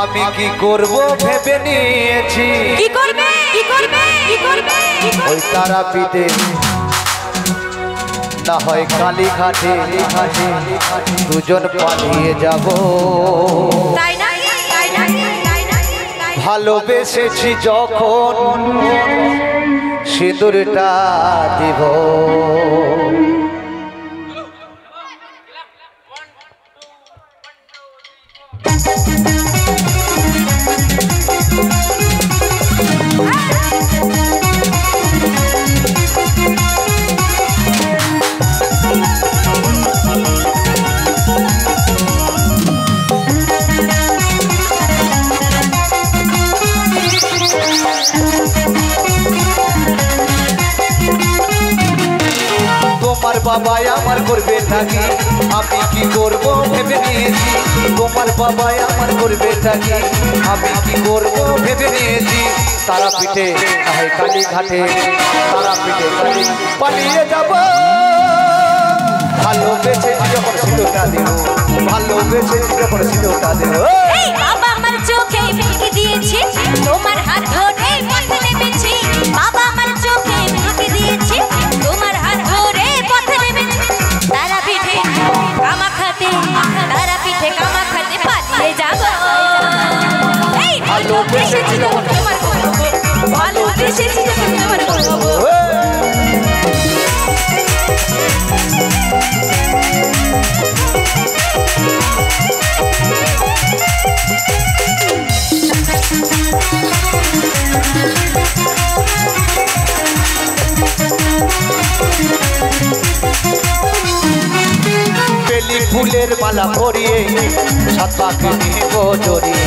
আমি কি করব ভেবে নিয়েছি কি করবে কি করবে কি করবে ওই তারাপীঠে না হয় কালীঘাটে দুজন পালিয়ে যাব তাই না তাই না তাই না ভালোবেসেছি যখন সিঁদুরটা দিব তোমার বাবা আমার করবে নাকি আমি কি করব ভেবে নিয়েছি তোমার বাবা আমার করবে নাকি আমি কি করব ভেবে নিয়েছি তারাপীঠে আহে কালীঘাটে তারাপীঠে পালিয়ে যাব ভালোবেসে যখন সিঁদুরটা দেব ভালোবেসে যখন সিঁদুরটা দেব এই বাবা আমার চোখে ফাঁকি দিয়েছে তোমার হাত ধরে পথে নেমেছি বাবা আমার চোখে ফাঁকি দিয়েছে তোমার হাত ধরে পথে নেমেছি তারাপীঠে কামাখ্যাতে তারাপীঠে কামাখ্যাতে পালিয়ে যাব এই ভালোবেসেছি যখন তোমার করব ভালোবেসেছি যখন তোমার করব বেলি ফুলের মালা পরিয়ে সাত পাকে নিব জড়িয়ে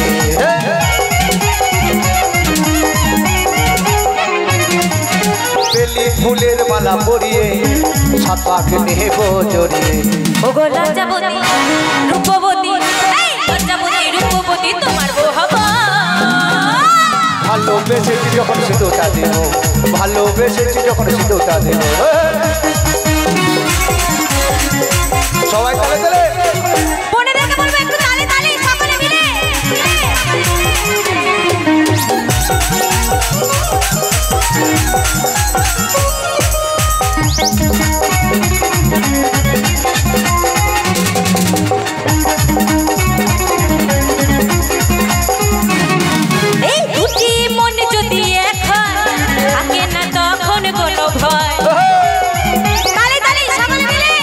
বেলি ফুলের মালা পরিয়ে সাত পাকে নিব জড়িয়ে ওগো লজ্জাবতী রূপবতী এই লজ্জাবতী রূপবতী তোমার বউ হব ভালোবেসেছি যখন সিঁদুরটা দেব ভালোবেসেছি যখন সিঁদুরটা দেব সবাই তালে তালে বোনেদেরকে বলবো একটু তালে তালে সকলে মিলে এই দুটি মন যদি এখন থাকে না তখন কোনো ভয় তালে তালে সকলে মিলে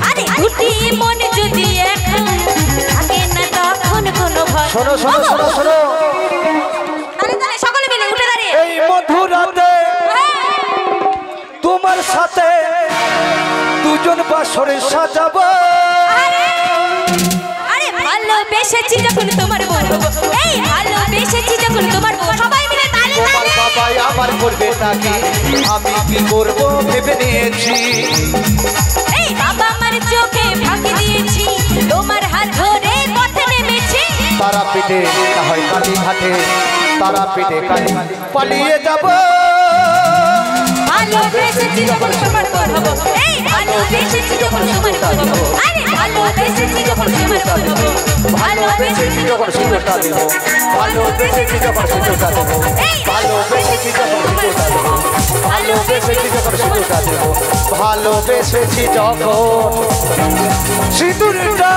আরে দুটি মন যদি এখন থাকে না তখন কোনো ভয় শোনো শোনো শোনো শোনো তালে তালে সকলে মিলে উঠে দাঁড়িয়ে এই মধুরাতে তোমার সাথে দুজন বাসরে সাজাবো আরে ভালোবেসেছি যখন তোমার বউ এই ভালোবেসেছি যখন তোমার বউ সবাই মিলে তালে তোমার তালে বাবা আমার করবে নাকি আমি কি করব ভেবে নিয়েছি এই বাবা আমার চোখে ফাঁকি দিয়েছি তোমার হাত ধরে পথে নেমেছি তারাপীঠে না হয় কালীঘাটে তারাপীঠে কালী পালিয়ে যাব ভালোবেসেছি যখন তোমার বউ হব এই ভালোবেসেছি যখন তোমার বউ হব আরে ভালোবেসেছি যখন তোমার বউ হব ভালোবেসেছি যখন সিঁদুরটা দেব ভালোবেসেছি যখন সিঁদুরটা দেব ভালোবেসেছি যখন সিঁদুরটা দেব ভালোবেসেছি যখন সিঁদুরটা দেব ভালোবেসেছি যখন সিঁদুরটা